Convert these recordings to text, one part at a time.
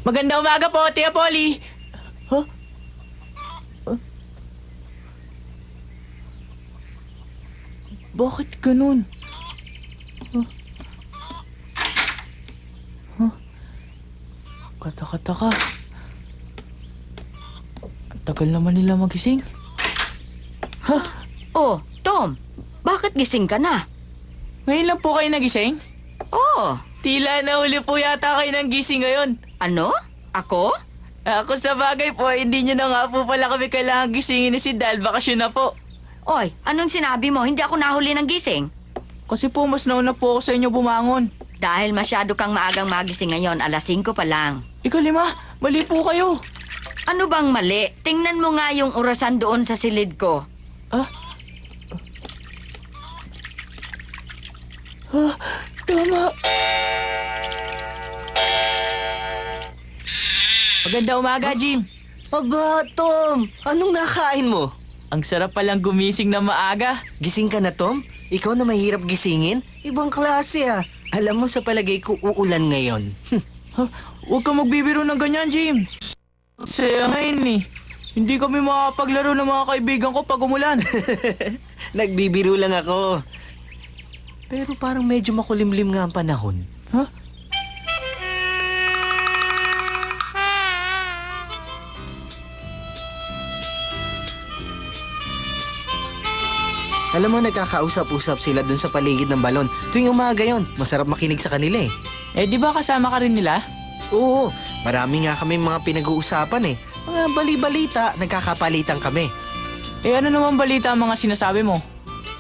Magandang umaga po, Tia Polly. Huh? Huh? Bakit ganun? Huh? Huh? Kataka-taka. Ang tagal naman nila magising. Huh? Oh, Tom, bakit gising ka na? Ngayon lang po kayo nagising? Oh, Tila nahuli po yata kayo ng gising ngayon. ano? Ako? Ako sa bagay po, hindi nyo na nga po pala kami kailangan gisingin ni si Dal. Bakasyon na po. Oy, anong sinabi mo? Hindi ako nahuli ng gising. Kasi po mas nauna po ako sa inyo bumangon. Dahil masyado kang maagang magising ngayon, 5:00 pa lang. Ika-5, mali po kayo. Ano bang mali? Tingnan mo nga yung orasan doon sa silid ko. Ah? Ah, tama. Magandang umaga, Jim. Aba, Tom! Anong nakain mo? Ang sarap palang gumising na maaga. Gising ka na, Tom? Ikaw na mahirap gisingin? Ibang klase ah. Alam mo sa palagay ko uulan ngayon. Ha? Huwag ka magbibiro ng ganyan, Jim. Saya ngayon eh. Hindi kami makapaglaro ng mga kaibigan ko pag umulan. Nagbibiro lang ako. Pero parang medyo makulimlim nga ang panahon. Ha? Alam mo, nagkakausap-usap sila dun sa paligid ng balon. Tuwing umaga yon, masarap makinig sa kanila eh. Eh, di ba kasama ka rin nila? Oo, marami nga kami mga pinag-uusapan eh. Mga bali-balita, nagkakapalitan kami. Eh, ano naman balita ang mga sinasabi mo?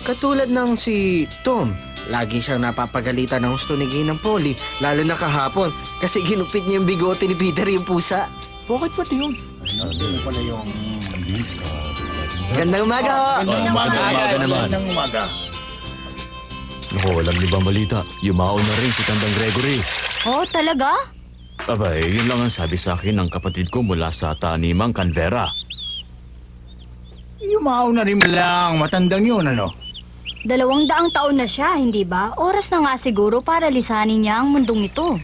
Katulad ng si Tom, lagi siyang napapagalitan ng gusto ni Ginang Polly, lalo na kahapon, kasi ginupit niya yung bigote ni Peter yung pusa. Bakit pati yun? Gandang umaga ho! Magandang umaga naman. Magandang umaga. Naku, alam niyo ba ang balita? Yumaon na rin si Tandang Gregory. Oh, talaga? Abay, yun lang ang sabi sa akin ng kapatid ko mula sa Tanimang Canvera. Yumao na rin lang. Matandang yun, ano? 200 taon na siya, hindi ba? Oras na nga siguro para lisanin niya ang mundong ito.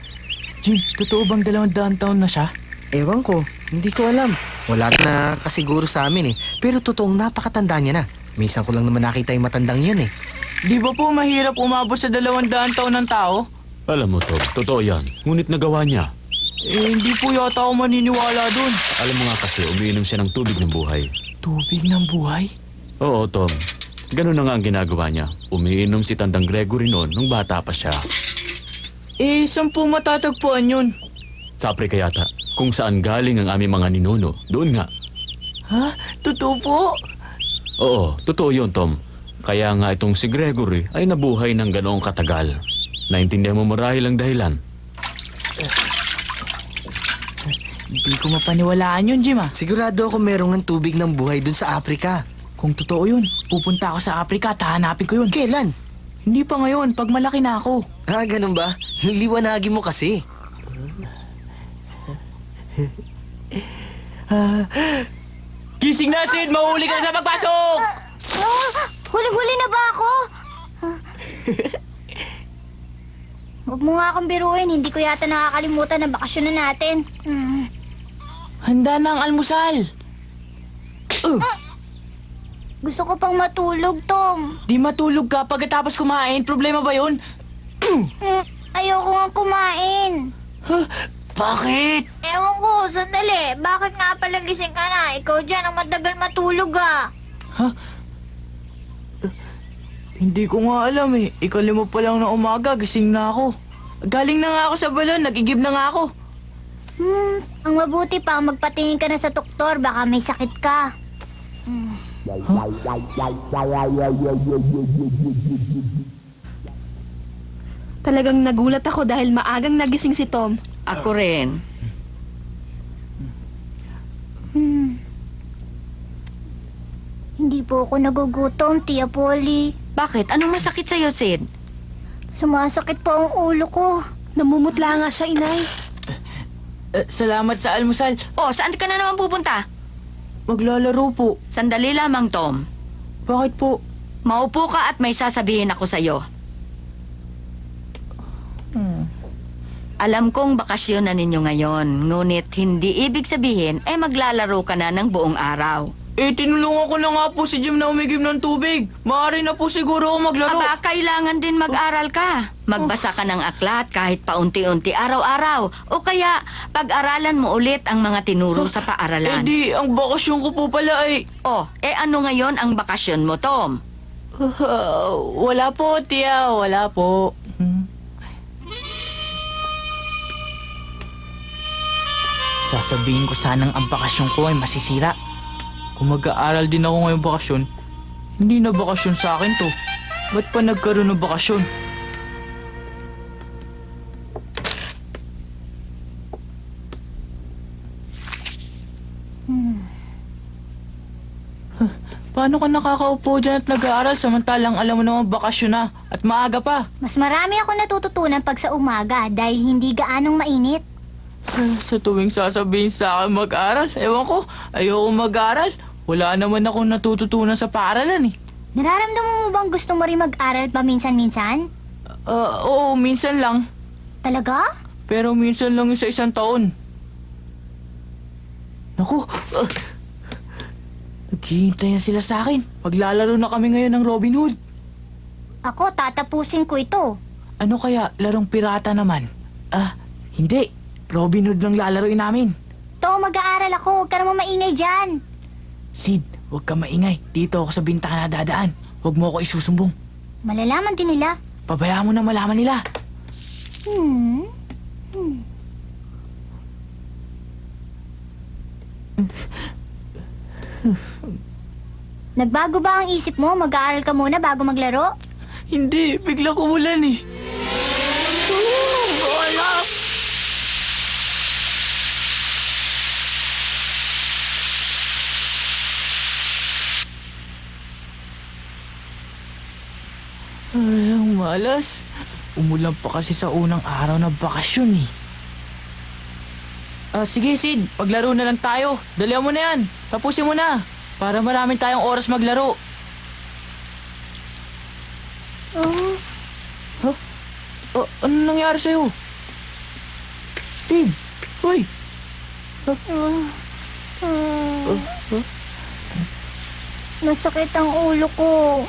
Jim, totoo bang 200 taon na siya? Ewan ko, hindi ko alam. Wala na kasiguro sa amin eh. Pero totoong napakatanda niya na. Minsan ko lang naman nakita yung matandang yun eh. Di ba po mahirap umabot sa 200 taon ng tao? Alam mo, Tom, totoo yan. Ngunit nagawa niya. Eh, hindi po yata ako maniniwala dun. Alam mo nga kasi, umiinom siya ng tubig ng buhay. Tubig ng buhay? Oo, Tom. Ganun na nga ang ginagawa niya. Umiinom si Tandang Gregory noon nung bata pa siya. Eh, saan po matatagpuan yun? Sa Afrika yata. Kung saan galing ang aming mga ninuno. Doon nga. Ha? Totoo po? Oo, totoo yun, Tom. Kaya nga itong si Gregory ay nabuhay ng ganoong katagal. Naintindihan mo marahil ang dahilan. Hindi ko mapaniwalaan yun, Jim ah. Sigurado ako merong ang tubig ng buhay dun sa Afrika. Kung totoo yun, pupunta ako sa Afrika at hahanapin ko yun. Kailan? Hindi pa ngayon, pag malaki na ako. Ah, ganun ba? Liwanagin mo kasi. Gising na, Sid! Mahuli ka na sa pagpasok! Huli-huli na ba ako? Huwag mo nga akong biruin, hindi ko yata nakakalimutan ang bakasyon na natin. Handa na ang almusal. Gusto ko pang matulog, Tom. Di matulog ka pagkatapos kumain. Problema ba yun? Ayoko nga kumain. Huh? Bakit? Ewan ko, sandali. Bakit nga pala gising ka na? Ikaw dyan ang matagal matulog ah. Ha? Hindi ko nga alam eh. 5:00 pa lang ng umaga, gising na ako. Galing na nga ako sa balon, nag-igib na nga ako. Ang mabuti pa, magpatingin ka na sa doktor. Baka may sakit ka. Talagang nagulat ako dahil maagang nagising si Tom. Ako rin. Hindi po ako nagugutom, Tia Polly. Bakit? Anong masakit sa'yo, Sid? Sumasakit po ang ulo ko. Namumutla nga siya, inay. Salamat sa almusal. Oh, saan ka na naman pupunta? Maglalaro po. Sandali lamang, Tom. Bakit po? Maupo ka at may sasabihin ako sa'yo. Alam kong bakasyon na ninyo ngayon, ngunit hindi ibig sabihin ay maglalaro ka na ng buong araw. Tinulungan ko na nga po si Jim na umigim ng tubig. Maaari na po siguro ako maglaro. Aba, kailangan din mag-aral ka. Magbasa ka ng aklat kahit paunti-unti araw-araw. O kaya, pag-aralan mo ulit ang mga tinuro sa paaralan. Ang bakasyon ko po pala ay... Ano ngayon ang bakasyon mo, Tom? Wala po, tiya. Wala po. Sasabihin ko sanang ang bakasyon ko ay masisira. Kung mag-aaral din ako ngayong bakasyon, hindi na bakasyon sa akin to. Ba't pa nagkaroon ng bakasyon? Paano ka nakakaupo dyan at nag-aaral samantalang alam mo naman bakasyon na at maaga pa? Mas marami ako natututunan pag sa umaga dahil hindi gaanong mainit. Sa tuwing sasabihin sa akin mag-aral, ewan ko, ayoko mag-aral. Wala naman akong natututunan sa paaralan eh. Nararamdaman mo bang gusto mo rin mag-aral paminsan-minsan? Oo, minsan lang. Talaga? Pero minsan lang yung sa isang taon. Naku, naghihintay na sila sa akin. Maglalaro na kami ngayon ng Robin Hood. Ako, tatapusin ko ito. Ano kaya, larong pirata naman? Hindi. Robin Hood lang lalaroin namin. To, mag-aaral ako. Huwag ka naman maingay dyan. Sid, huwag ka maingay. Dito ako sa bintana dadaan. Huwag mo ako isusumbong. Malalaman din nila. Pabayaan mo na malaman nila. Nagbago ba ang isip mo? Mag-aaral ka muna bago maglaro? Hindi, biglang umulan eh. Alas! Ay, ang malas. Umulan pa kasi sa unang araw ng bakasyon eh. Sige Sid, paglaro na lang tayo. Dalihan mo na yan. Tapusin mo na. Para maraming tayong oras maglaro. Ano nangyari sa'yo? Sid, hoy. Masakit ang ulo ko.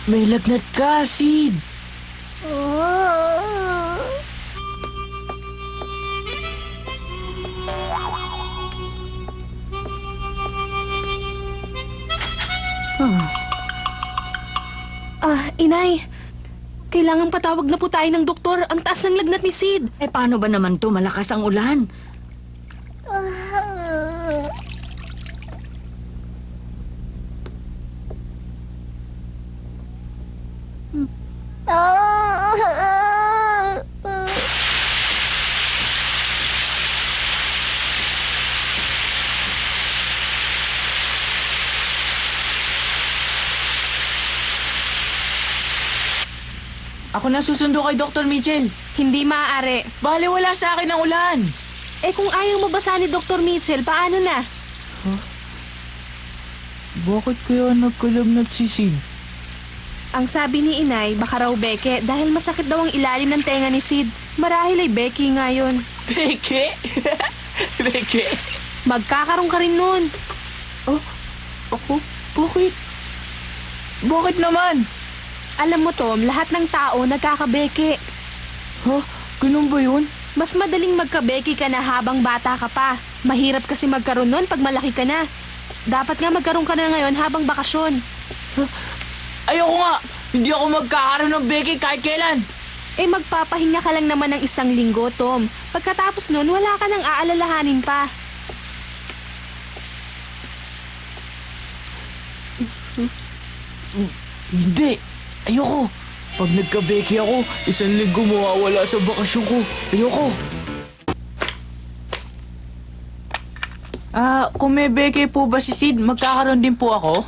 May lagnat ka, Sid. Inay, kailangan patawag na po tayo ng doktor. Ang taas ng lagnat ni Sid. Paano ba naman to? Malakas ang ulan. Ako na susundo kay Dr. Mitchell. Hindi maaari. Bale, wala sa akin ang ulan. Kung ayaw mabasa ni Dr. Mitchell, paano na? Bakit kaya nagkalagnat si Sid? Ang sabi ni Inay, baka raw beke dahil masakit daw ang ilalim ng tenga ni Sid. Marahil ay beki nga yun. Beke? Beke? Magkakaroon ka rin nun. Ako? Bakit? Bakit naman? Alam mo, Tom, lahat ng tao nagkakabeke. Ganun ba yun? Mas madaling magkabeki ka na habang bata ka pa. Mahirap kasi magkaroon nun pag malaki ka na. Dapat nga magkaroon ka na ngayon habang bakasyon. Ayoko nga! Hindi ako magkakaroon ng beke kahit kailan! Magpapahinga ka lang naman ng 1 linggo, Tom. Pagkatapos nun, wala ka nang aalalahanin pa. Hindi! Ayoko! Pag nagka-beke ako, 1 linggo mawawala sa bakasyon ko. Ayoko! Kung may beke po ba si Sid, magkakaroon din po ako?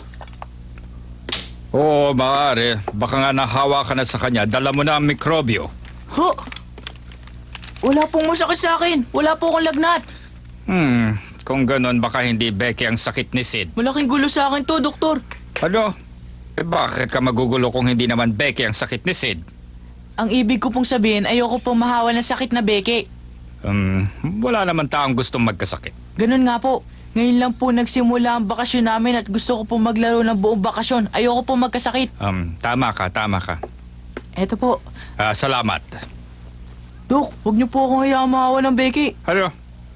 Oo, maaari. Baka nga nahawa ka na sa kanya. Dala mo na ang mikrobyo. Wala pong masakit sa akin. Wala po akong lagnat. Kung ganon, baka hindi beke ang sakit ni Sid. Malaking gulo sa akin to, doktor. Ano? Eh bakit ka magugulo kung hindi naman Becky ang sakit ni Sid? Ang ibig ko pong sabihin, ayoko pong mahawa ng sakit na Beke. Wala naman taong gustong magkasakit. Ganun nga po. Ngayon lang po nagsimula ang bakasyon namin at gusto ko pong maglaro ng buong bakasyon. Ayoko pong magkasakit. Tama ka. Eto po. Salamat. Dok, huwag niyo po akong hayaan mahawa ng Beke. Ano?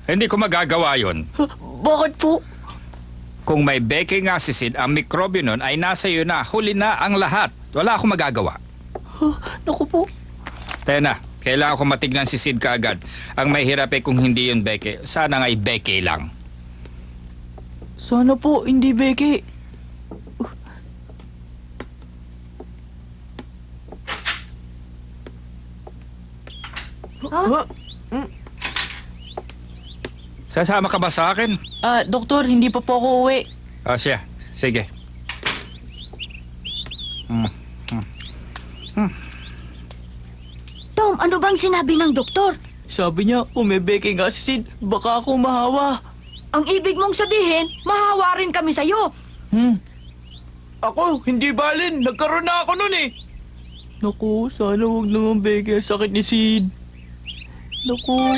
Hindi ko magagawa yon. Bakit po? Kung may Becky nga si Sid, ang mikrobyo nun ay nasa iyo na. Huli na ang lahat. Wala akong magagawa. Naku po. Tena, kailangan ko matignan si Sid kaagad. Ang may hirap ay kung hindi yun Becky. Sana nga'y Becky lang. Sana po, hindi Beke. Huh? Sasama ka ba sa akin? Doktor, hindi pa po ako uwi. Siya. Sige. Tom, ano bang sinabi ng doktor? Sabi niya, umebeke nga si Sid, baka ako mahawa. Ang ibig mong sabihin, mahawa rin kami sa'yo. Ako, hindi balin. Nagkaroon na ako nun eh. Naku, sana huwag naman Beke ang sakit ni Sid. Naku.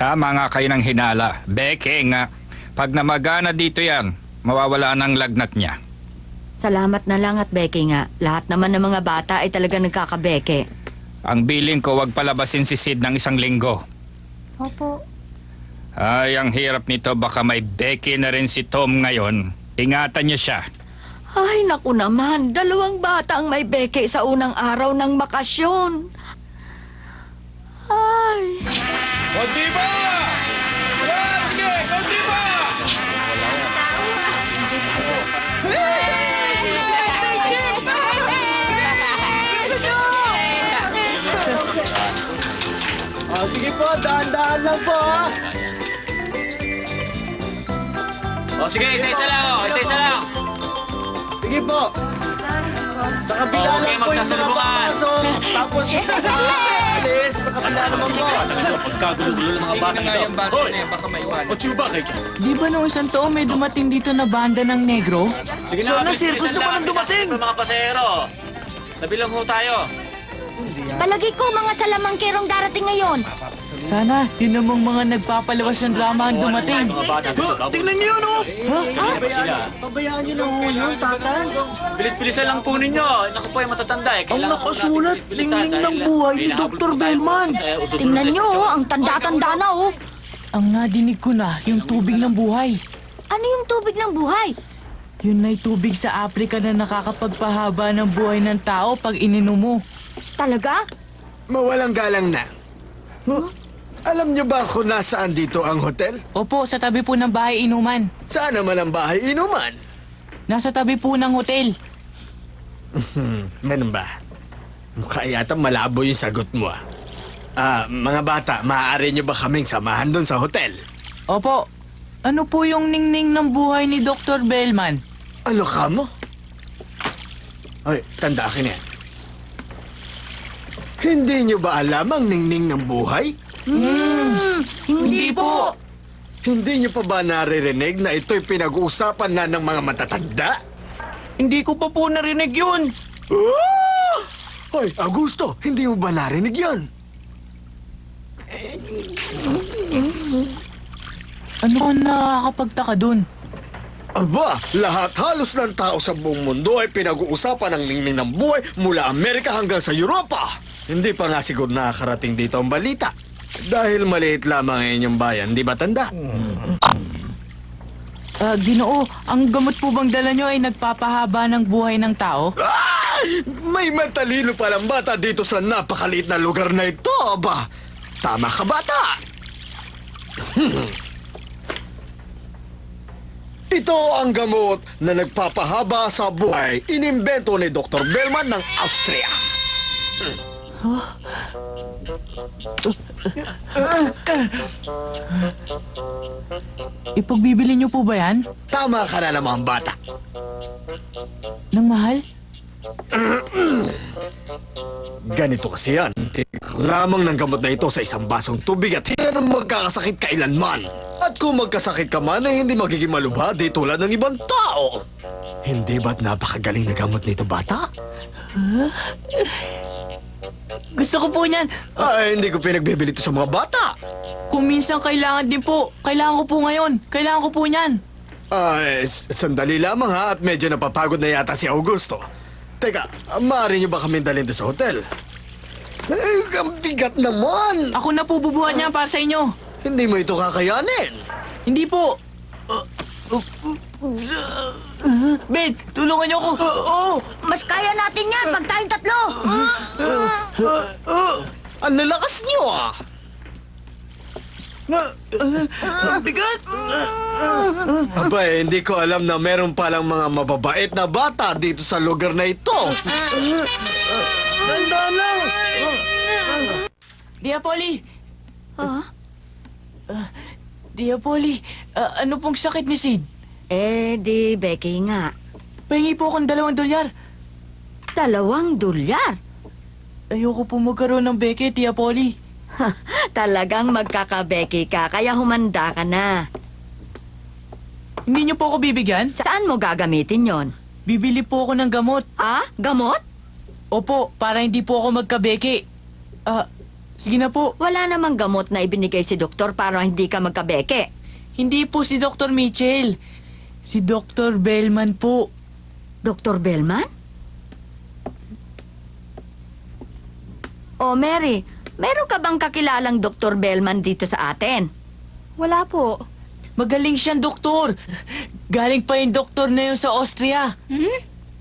Tama nga kayo ng hinala. Becky nga. Pag namagana dito yan, mawawala ng lagnat niya. Salamat na lang at Becky nga. Lahat naman ng mga bata ay talaga nagkakabeke. Ang biling ko, wag palabasin si Sid ng 1 linggo. Opo. Ay, ang hirap nito. Baka may Becky na rin si Tom ngayon. Ingatan niyo siya. Ay, naku naman. 2 bata ang may beke sa unang araw ng bakasyon. Ay. Kondiba! Sige! Kondiba! Sige po, dahan-dahan lang po ha. Sige, isa-isa lang. Isa-isa lang. Sige po. Sa kabila lang po yung mga papasok. Tapos alis. Sa kabila naman po. Pagkagulo-gulo ng mga bata Nga yung bata Hoy! na yan, baka maiwan. O chiba kayo dyan? Di ba noong isang taon may dumating dito na banda ng negro? Sige So, na, circus naman ang dumating. Mga pasahero. Nabilang ho tayo. Palagi ko mga salamangkerong darating ngayon. Sana, yun namang mga nagpapalawas ng drama ang dumating. Mga bata gusto ka. Tingnan niyo yun oh! Sila. Pabayaan nyo na ho yun, tatay. Bilis-bilisan lang po ninyo. Naku po yung matatanda eh. Ang Kailangan po nakasulat, natin bilis-bilisan tingning ng dahil, buhay ni hinahabol Dr. po tayo Bellman. sa ususunod Tingnan na nyo, sesyon. ang tanda-tanda na, oh. Ang nadinig ko na, yung tubig ng buhay. Ano yung tubig ng buhay? Yun ay tubig sa Afrika na nakakapagpahaba ng buhay ng tao pag ininom mo. Talaga? Mawalang galang na. Alam nyo ba kung nasaan dito ang hotel? Opo, sa tabi po ng bahay inuman. Saan naman ang bahay inuman? Nasa tabi po ng hotel. Ganun ba? Mukha yata malabo yung sagot mo ah. Mga bata, maaari nyo ba kaming samahan doon sa hotel? Opo, ano po yung ningning ng buhay ni Dr. Bellman? Ano ka mo? Ay, tanda akin yan. Hindi nyo ba alam ang ningning ng buhay? Hindi po. Hindi nyo pa ba naririnig na ito'y pinag-uusapan na ng mga matatanda? Hindi ko pa po narinig yun. Oh! Hoy, Augusto, hindi mo ba narinig yun? Ano ang nakakapagtaka dun? Aba, lahat halos ng tao sa buong mundo ay pinag-uusapan ang ningning ng buhay mula Amerika hanggang sa Europa. Hindi pa nga siguro nakakarating dito ang balita. Dahil maliit lamang ang inyong bayan, di ba tanda? Ginoo, ang gamot po bang dala nyo ay nagpapahaba ng buhay ng tao? Ah! May matalino palang bata dito sa napakaliit na lugar na ito, ba? Tama ka, bata! Ito ang gamot na nagpapahaba sa buhay. Inimbento ni Dr. Bellman ng Austria. Ipagbibili nyo po ba yan? Tama ka na naman, bata. Nang mahal? Ganito kasi yan. Lamang ng gamot na ito sa isang basong tubig at hindi na magkakasakit kailanman. At kung magkasakit ka man ay hindi magiging malubha di tulad ng ibang tao. Hindi ba't napakagaling na gamot nito, bata? Gusto ko po niyan. Ay, hindi ko pinagbibili ito sa mga bata. Kung minsan kailangan din po. Kailangan ko po ngayon. Kailangan ko po niyan. Ay, sandali lamang ha at medyo napapagod na yata si Augusto. Teka, maaari niyo ba kami dalhin doon sa hotel? Eh, ang bigat naman! Ako na po bubuhat niya para sa inyo. Hindi mo ito kakayanin. Hindi po. Ben, tulungan niyo ako. Mas kaya natin yan pag tayong tatlo. Ang lalakas niyo ah! Bigat. Abay, hindi ko alam na meron palang mga mababait na bata dito sa lugar na ito. Tandaan lang! Diapoli. Huh? Diapoli, ano pong sakit ni Sid? Eh, di Becky nga. Pahingi po akong $2. $2. Ayoko po magkaroon ng beke, Tia Polly. Talagang magkaka-Becky ka, kaya humanda ka na. Hindi niyo po ako bibigyan? Saan mo gagamitin yon? Bibili po ako ng gamot. Ah, gamot? Opo, para hindi po ako magkabeke. Sige na po. Wala namang gamot na ibinigay si doktor para hindi ka magkabeke. Hindi po si Dr. Mitchell. Si Dr. Bellman po. Dr. Bellman? Oh, Mary, meron ka bang kakilalang Dr. Bellman dito sa atin? Wala po. Magaling siyang doktor. Galing pa yung doktor na yun sa Austria.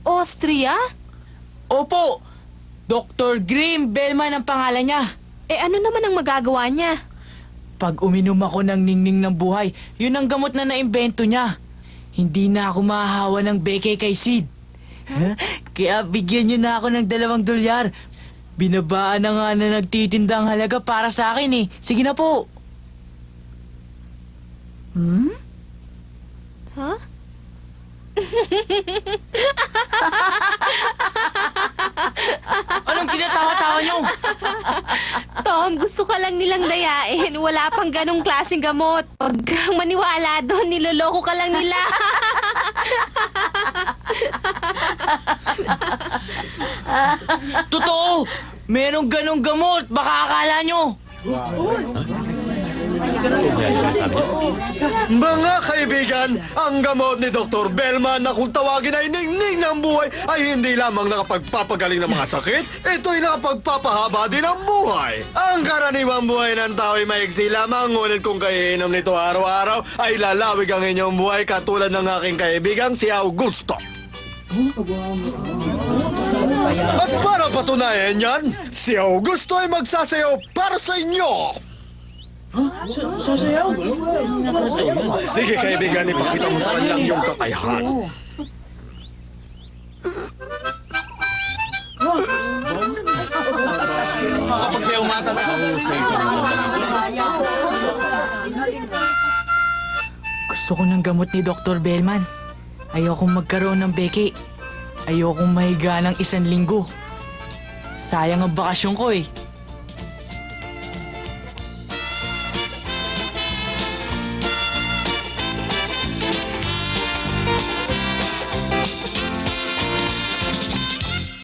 Austria? Opo, Dr. Graham Bellman ang pangalan niya. Eh ano naman ang magagawa niya? Pag uminom ako ng ningning ng buhay, yun ang gamot na naimbento niya. Hindi na ako mahahawa ng beke kay Sid. Kaya bigyan niyo na ako ng $2. Binabaan na nga na nagtitinda ang halaga para sa akin eh. Sige na po. Hmm? Huh? Anong tinatawa-tawa niyo? Tom, gusto ka lang nilang dayain. Wala pang ganong klaseng gamot. Huwag kang maniwala doon. Niloloko ka lang nila. Totoo! Merong ganong gamot. Baka akala niyo. Mga kaibigan, ang gamot ni Dr. Bellman na kung tawagin ay ningning ng buhay ay hindi lamang nakapagpapagaling ng mga sakit, ito'y nakapagpapahaba din ng buhay. Ang karaniwang buhay ng tao ay maigsi lamang, ngunit kung kayo inom nito araw-araw ay lalawig ang inyong buhay katulad ng aking kaibigang si Augusto. At para patunayan yan, si Augusto ay magsasayaw para sa inyo. Sasayaw? Sige kaibigan, ipakita mo sa kanilang yung kakayahan. Makapagsayaw mata na. Gusto ko ng gamot ni Dr. Bellman. Ayokong magkaroon ng beke. Ayokong mahiga ng 1 linggo. Sayang ang bakasyon ko eh.